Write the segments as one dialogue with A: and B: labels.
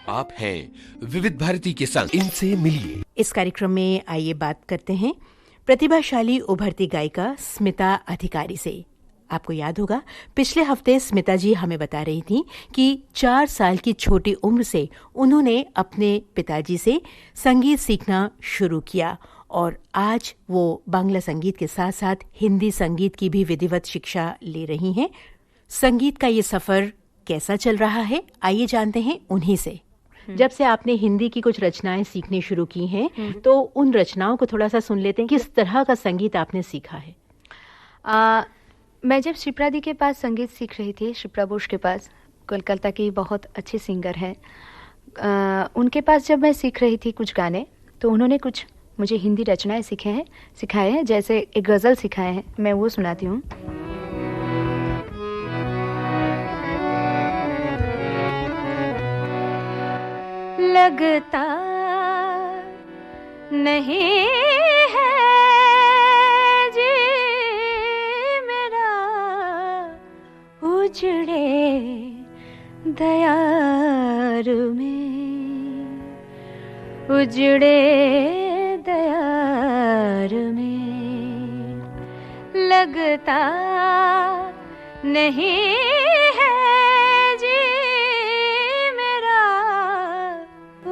A: आप हैं विविध भारती के संग, इनसे मिलिए।
B: इस कार्यक्रम में आइए बात करते हैं प्रतिभाशाली उभरती गायिका स्मिता अधिकारी से। आपको याद होगा, पिछले हफ्ते स्मिता जी हमें बता रही थी कि 4 साल की छोटी उम्र से उन्होंने अपने पिताजी से संगीत सीखना शुरू किया और आज वो बांग्ला संगीत के साथ साथ हिंदी संगीत की भी विधिवत शिक्षा ले रही हैं। संगीत का ये सफर कैसा चल रहा है, आइए जानते हैं उन्हीं से। जब से आपने हिंदी की कुछ रचनाएं सीखनी शुरू की हैं, तो उन रचनाओं को थोड़ा सा सुन लेते हैं। किस तरह का संगीत आपने सीखा है?
C: मैं जब शिप्रा दी के पास संगीत सीख रही थी, शिप्रा बोस के पास, कोलकाता की बहुत अच्छी सिंगर है, उनके पास जब मैं सीख रही थी कुछ गाने, तो उन्होंने कुछ मुझे हिंदी रचनाएं सिखाए हैं। जैसे एक गज़ल सिखाए हैं, मैं वो सुनाती हूँ। लगता नहीं है जी मेरा उजड़े दयार में, उजड़े दयार में लगता नहीं है जी मेरा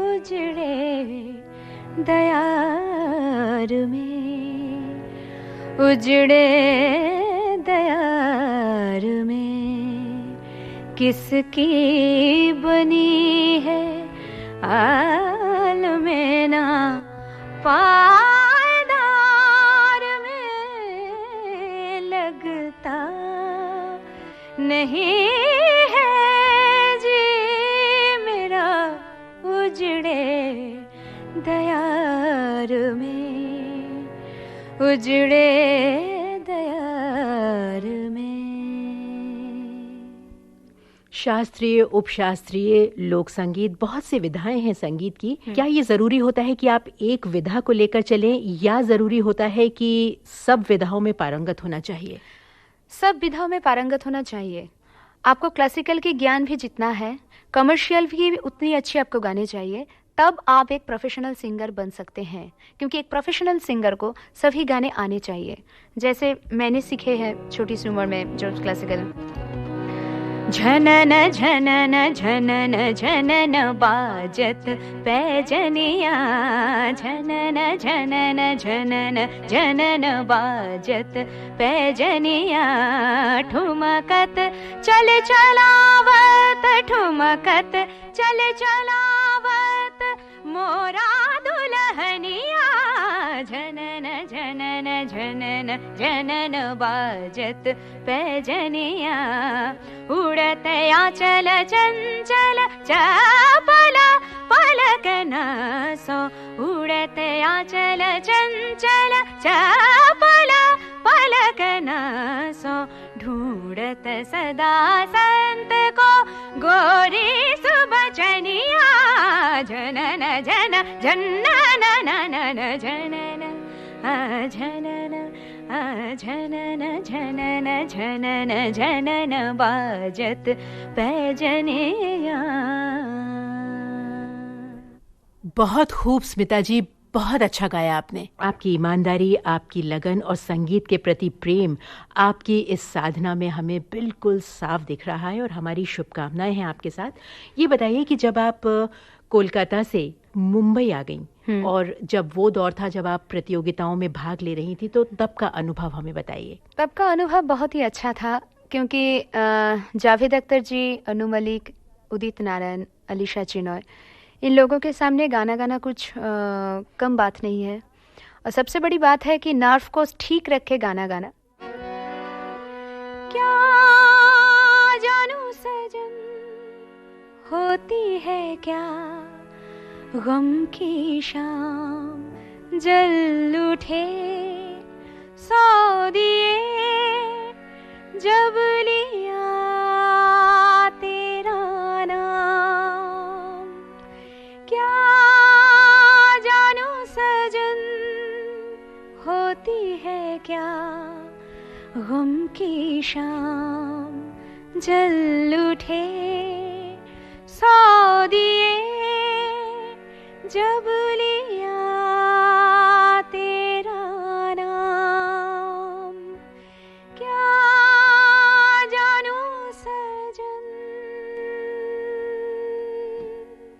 C: उजड़े दयार में, उजड़े दयार में किसकी बनी है आलमे ना पायदार में लगता नहीं है जी मेरा उजड़े दयार में, उजड़े दयार में।
B: शास्त्रीय, उपशास्त्रीय, लोक संगीत, बहुत से विधाएं हैं संगीत की। क्या ये जरूरी होता है कि आप एक विधा को लेकर चलें, या जरूरी होता है कि सब विधाओं में पारंगत होना चाहिए?
C: सब विधाओं में पारंगत होना चाहिए। आपको क्लासिकल की ज्ञान भी जितना है, कमर्शियल भी उतनी अच्छी आपको गाने चाहिए, तब आप एक प्रोफेशनल सिंगर बन सकते हैं। क्योंकि एक प्रोफेशनल सिंगर को सभी गाने आने चाहिए। जैसे मैंने सीखे हैं छोटी सी उम्र में जो क्लासिकल, झनन झनन झनन झनन बाजत पैजनिया, झनन झनन झनन झनन बाजत पैजनिया, ठुमकत चल चलावत, ठुमकत चल चलावत मोरा दुल्हनिया, झनन झनन झनन झनन बाजत पैजनिया, उड़त आंचल चंचल चपला पलक न सो, उड़त आंचल चंचल चपला पलक न सो, ढूंढत सदा संत को गोरी सुबचनिया, झनन झन झनन ननन झनन झनन झनन झनन झनन झनन बाजत पैजनिया।
B: बहुत खूब स्मिता जी, बहुत अच्छा गाया आपने। आपकी ईमानदारी, आपकी लगन और संगीत के प्रति प्रेम आपकी इस साधना में हमें बिल्कुल साफ दिख रहा है और हमारी शुभकामनाएं हैं आपके साथ। ये बताइए कि जब आप कोलकाता से मुंबई आ गईं और जब वो दौर था जब आप प्रतियोगिताओं में भाग ले रही थी, तो तब का अनुभव हमें बताइए।
C: तब का अनुभव बहुत ही अच्छा था, क्योंकि जावेद अख्तर जी, अनु मलिक, उदित नारायण, अलीशा चिनॉय, इन लोगों के सामने गाना गाना कुछ कम बात नहीं है। और सबसे बड़ी बात है कि नर्व को ठीक रख के गाना गाना। क्या जानू सजन होती है क्या गम की शाम, जल उठे 100 दिए जब लिया तेरा नाम, क्या जानू सजन होती है क्या गम की शाम, जल उठे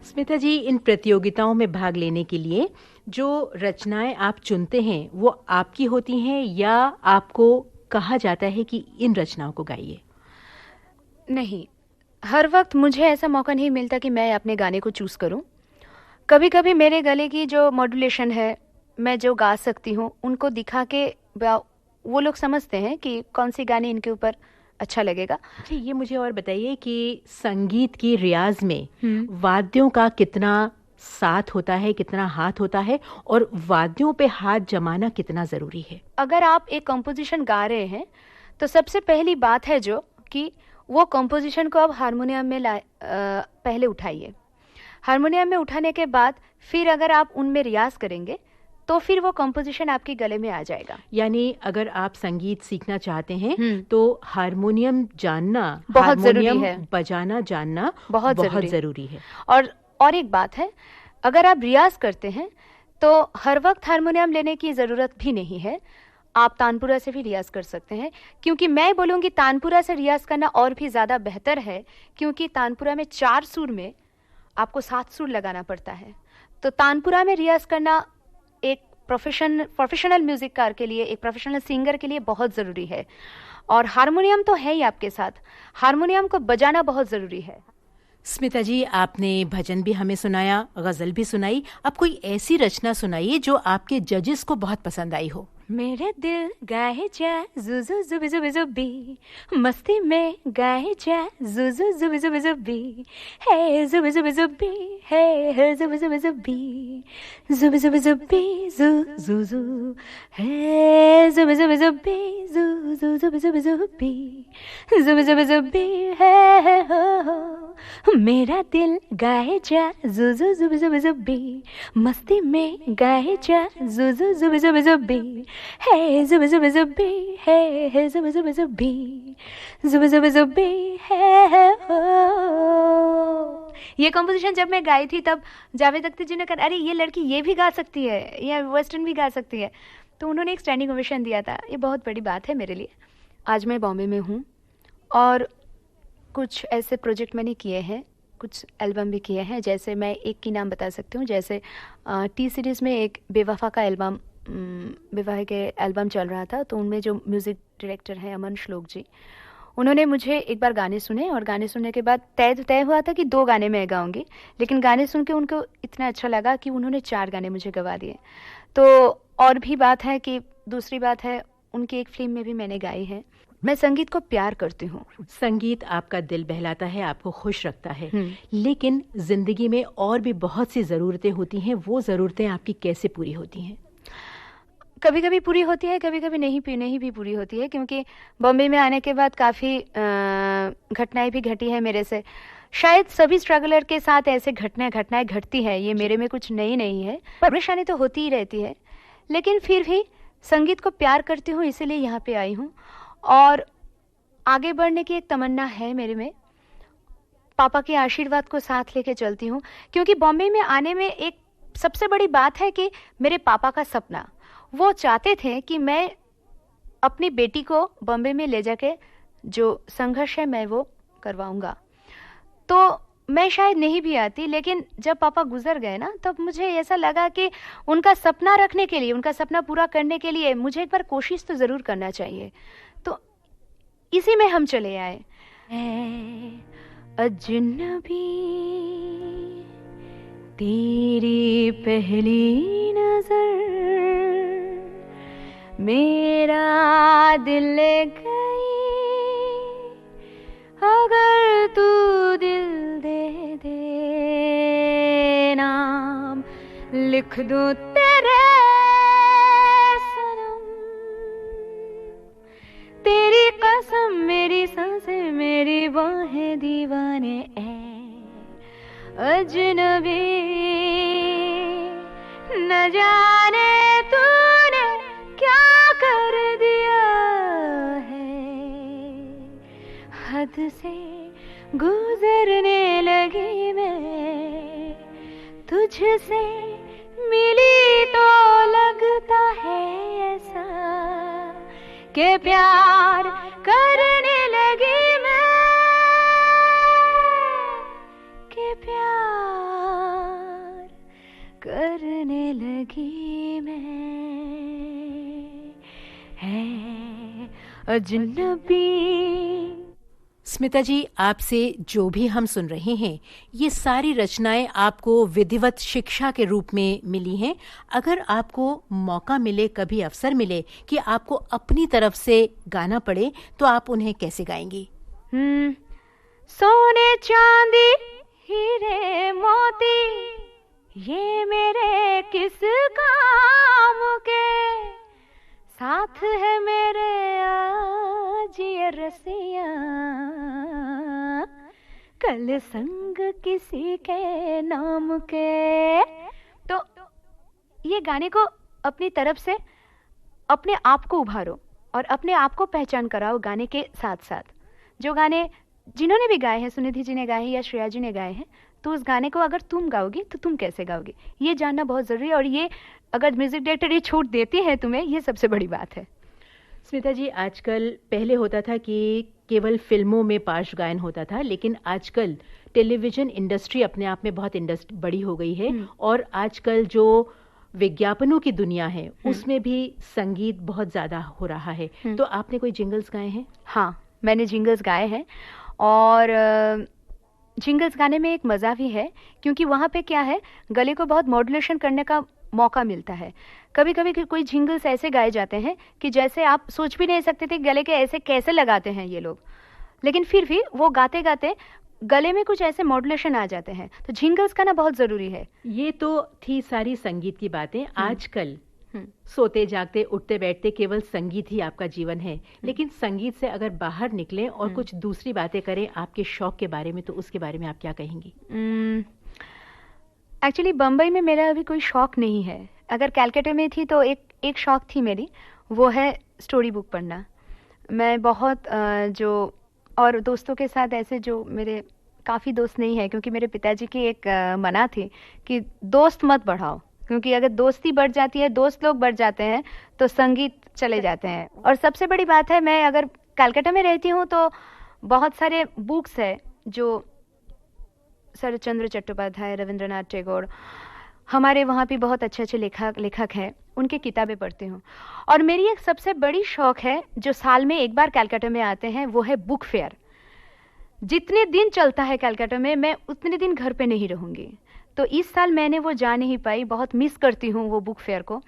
B: स्मिता जी, इन प्रतियोगिताओं में भाग लेने के लिए जो रचनाएं आप चुनते हैं वो आपकी होती हैं या आपको कहा जाता है कि इन रचनाओं को गाइए?
C: नहीं, हर वक्त मुझे ऐसा मौका नहीं मिलता कि मैं अपने गाने को चूज़ करूं। कभी कभी मेरे गले की जो मॉड्यूलेशन है, मैं जो गा सकती हूँ, उनको दिखा के वो लोग समझते हैं कि कौन सी गाने इनके ऊपर अच्छा लगेगा।
B: अच्छा, ये मुझे और बताइए कि संगीत की रियाज में वाद्यों का कितना साथ होता है, कितना हाथ होता है, और वाद्यों पे हाथ जमाना कितना ज़रूरी है?
C: अगर आप एक कंपोजिशन गा रहे हैं तो सबसे पहली बात है जो कि वो कंपोजिशन को आप हारमोनियम में पहले उठाइए। हारमोनियम में उठाने के बाद फिर अगर आप उनमें रियाज करेंगे तो फिर वो कंपोजिशन आपके गले में आ जाएगा।
B: यानी अगर आप संगीत सीखना चाहते हैं तो हारमोनियम जानना,
C: बहुत जरूरी
B: हारमोनियम
C: है,
B: बजाना जानना
C: बहुत
B: जरूरी है।
C: और एक बात है, अगर आप रियाज करते हैं तो हर वक्त हारमोनियम लेने की ज़रूरत भी नहीं है। आप तानपुरा से भी रियाज कर सकते हैं, क्योंकि मैं बोलूँगी तानपुरा से रियाज करना और भी ज़्यादा बेहतर है, क्योंकि तानपुरा में 4 सुर में आपको 7 सुर लगाना पड़ता है। तो तानपुरा में रियाज करना एक प्रोफेशनल म्यूजिककार के लिए, एक प्रोफेशनल सिंगर के लिए बहुत ज़रूरी है। और हारमोनियम तो है ही आपके साथ, हारमोनियम को बजाना बहुत ज़रूरी है।
B: स्मिता जी, आपने भजन भी हमें सुनाया, गज़ल भी सुनाई। अब कोई ऐसी रचना सुनाइए जो आपके जजेस को बहुत पसंद आई हो।
C: मेरे दिल गाए जा जुजु जुबी जुबी जुबी, मस्ती में गाए जा जुजु जुबी जुबी जुबी, हे जुबी जुबी जुबी, हे जुबी जुबी जुबी, जुबी जुबी जुबी जु जुजु, हे जुबी जुबी जुबी जु जु जुबी जुबी जुबी, जुबी जुबी जुबी, हे हो। मेरा दिल गाए जा जुजु जुबी जुबी जुबी, मस्ती में गाए जा जुजु जुबी जुबी जुबी, हे जुबी जुबी जुबी, हे जुबी जुबी जुबी, जुबी जुबी जुबी, हे हो। ये कंपोजिशन जब मैं गाई थी तब जावेद अख्तर जी ने कहा, अरे ये लड़की ये भी गा सकती है या वेस्टर्न भी गा सकती है, तो उन्होंने एक स्टैंडिंग ओवेशन दिया था। ये बहुत बड़ी बात है मेरे लिए। आज मैं बॉम्बे में हूँ और कुछ ऐसे प्रोजेक्ट मैंने किए हैं, कुछ एल्बम भी किए हैं। जैसे मैं एक की नाम बता सकती हूँ, जैसे टी सीरीज़ में एक बेवफा का एल्बम, विवाह के एल्बम चल रहा था, तो उनमें जो म्यूज़िक डायरेक्टर हैं अमन श्लोक जी, उन्होंने मुझे एक बार गाने सुने और गाने सुनने के बाद तय हुआ था कि 2 गाने मैं गाऊंगी, लेकिन गाने सुन के उनको इतना अच्छा लगा कि उन्होंने 4 गाने मुझे गवा दिए। तो और भी बात है कि दूसरी बात है, उनकी एक फिल्म में भी मैंने गाई है। मैं संगीत को प्यार करती हूँ।
B: संगीत आपका दिल बहलाता है, आपको खुश रखता है, लेकिन जिंदगी में और भी बहुत सी ज़रूरतें होती हैं। वो ज़रूरतें आपकी कैसे पूरी होती हैं?
C: कभी कभी पूरी होती है, कभी कभी नहीं भी पूरी होती है, क्योंकि बॉम्बे में आने के बाद काफ़ी घटनाएं भी घटी है मेरे से। शायद सभी स्ट्रगलर के साथ ऐसे घटनाएं घटती है, ये मेरे में कुछ नई नहीं है, परेशानी तो होती ही रहती है, लेकिन फिर भी संगीत को प्यार करती हूँ, इसीलिए यहाँ पे आई हूँ और आगे बढ़ने की एक तमन्ना है मेरे में। पापा के आशीर्वाद को साथ लेके चलती हूँ, क्योंकि बॉम्बे में आने में एक सबसे बड़ी बात है कि मेरे पापा का सपना, वो चाहते थे कि मैं अपनी बेटी को बॉम्बे में ले जाके जो संघर्ष है मैं वो करवाऊंगा। तो मैं शायद नहीं भी आती, लेकिन जब पापा गुजर गए ना, तब मुझे ऐसा लगा कि उनका सपना रखने के लिए, उनका सपना पूरा करने के लिए मुझे एक बार कोशिश तो ज़रूर करना चाहिए। तो इसी में हम चले आए। अजनबी तेरी पहली नजर मेरा दिल ले गई, अगर तू दिल दे दे, नाम लिख दूं तेरे सनम, तेरी कसम मेरी सांसें मेरी बाहें दीवाने ऐ अजनबी, न जाने तूने क्या कर दिया है, हद से गुजरने लगी मैं, तुझसे मिली तो लगता है ऐसा कि प्यार करने लगी मैं, कि प्यार करने लगी मैं, है अजनबी।
B: स्मिता जी, आपसे जो भी हम सुन रहे हैं, ये सारी रचनाएं आपको विधिवत शिक्षा के रूप में मिली हैं। अगर आपको मौका मिले, कभी अवसर मिले कि आपको अपनी तरफ से गाना पड़े, तो आप उन्हें कैसे गाएंगी?
C: सोने चांदी हीरे मोती ये मेरे किस काम के, साथ है मेरे आज ये रसिया, कल संग किसी के नाम के। तो ये गाने को अपनी तरफ से अपने आप को उभारो और अपने आप को पहचान कराओ गाने के साथ साथ। जो गाने जिन्होंने भी गाए हैं, सुनिधि जी ने गाए हैं या श्रेया जी ने गाए हैं, तो उस गाने को अगर तुम गाओगी तो तुम कैसे गाओगी, ये जानना बहुत ज़रूरी है। और ये अगर म्यूजिक डायरेक्टर ये छूट देती है तुम्हें, ये सबसे बड़ी बात है।
B: स्मिता जी, आजकल पहले होता था कि केवल फिल्मों में पार्श्व गायन होता था, लेकिन आजकल टेलीविजन इंडस्ट्री अपने आप में बहुत बड़ी हो गई है और आजकल जो विज्ञापनों की दुनिया है उसमें भी संगीत बहुत ज़्यादा हो रहा है। तो आपने कोई जिंगल्स गाए हैं?
C: हाँ, मैंने जिंगल्स गाए हैं और जिंगल्स गाने में एक मज़ा भी है, क्योंकि वहाँ पे क्या है, गले को बहुत मॉड्यूलेशन करने का मौका मिलता है। कभी कभी कोई जिंगल्स ऐसे गाए जाते हैं कि जैसे आप सोच भी नहीं सकते थे गले के ऐसे कैसे लगाते हैं ये लोग, लेकिन फिर भी वो गाते गाते गले में कुछ ऐसे मॉड्यूलेशन आ जाते हैं। तो जिंगल्स गाना बहुत ज़रूरी है।
B: ये तो थी सारी संगीत की बातें। आजकल सोते जागते उठते बैठते केवल संगीत ही आपका जीवन है, लेकिन संगीत से अगर बाहर निकलें और कुछ दूसरी बातें करें आपके शौक के बारे में, तो उसके बारे में आप क्या कहेंगी?
C: एक्चुअली बम्बई में मेरा अभी कोई शौक नहीं है। अगर कैलकाटा में थी तो एक शौक थी मेरी, वो है स्टोरी बुक पढ़ना। मैं बहुत जो और दोस्तों के साथ ऐसे, जो मेरे काफ़ी दोस्त नहीं है, क्योंकि मेरे पिताजी की एक मना थी कि दोस्त मत बढ़ाओ, क्योंकि अगर दोस्ती बढ़ जाती है, दोस्त लोग बढ़ जाते हैं, तो संगीत चले जाते हैं। और सबसे बड़ी बात है, मैं अगर कलकत्ता में रहती हूँ तो बहुत सारे बुक्स है जो शरतचंद्र चट्टोपाध्याय, रविंद्रनाथ टैगोर, हमारे वहाँ भी बहुत अच्छे अच्छे लेखक हैं, उनकी किताबें पढ़ती हूँ। और मेरी एक सबसे बड़ी शौक है जो साल में एक बार कलकत्ता में आते हैं, वो है बुक फेयर। जितने दिन चलता है कलकत्ता में, मैं उतने दिन घर पे नहीं रहूँगी। तो इस साल मैंने वो जा नहीं पाई, बहुत मिस करती हूँ वो बुक फेयर को,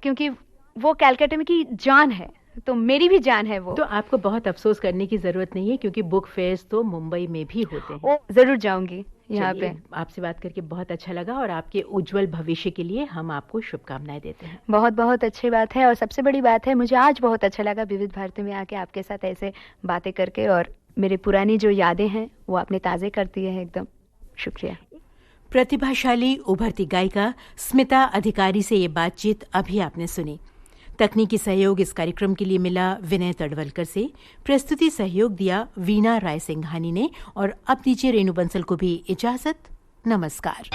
C: क्योंकि वो कलकत्ता में की जान है, तो मेरी भी जान है वो।
B: तो आपको बहुत अफसोस करने की ज़रूरत नहीं है, क्योंकि बुक फेयर्स तो मुंबई में भी होते हैं।
C: ज़रूर जाऊंगी यहाँ पे।
B: आपसे बात करके बहुत अच्छा लगा और आपके उज्जवल भविष्य के लिए हम आपको शुभकामनाएं देते हैं।
C: बहुत बहुत अच्छी बात है। और सबसे बड़ी बात है, मुझे आज बहुत अच्छा लगा विविध भारती में आके आपके साथ ऐसे बातें करके, और मेरी पुरानी जो यादें हैं वो आपने ताज़े कर दी है एकदम। शुक्रिया।
B: प्रतिभाशाली उभरती गायिका स्मिता अधिकारी से ये बातचीत अभी आपने सुनी। तकनीकी सहयोग इस कार्यक्रम के लिए मिला विनय तड़वलकर से। प्रस्तुति सहयोग दिया वीणा राय सिंघानी ने। और अब दीजिए रेणु बंसल को भी इजाजत। नमस्कार।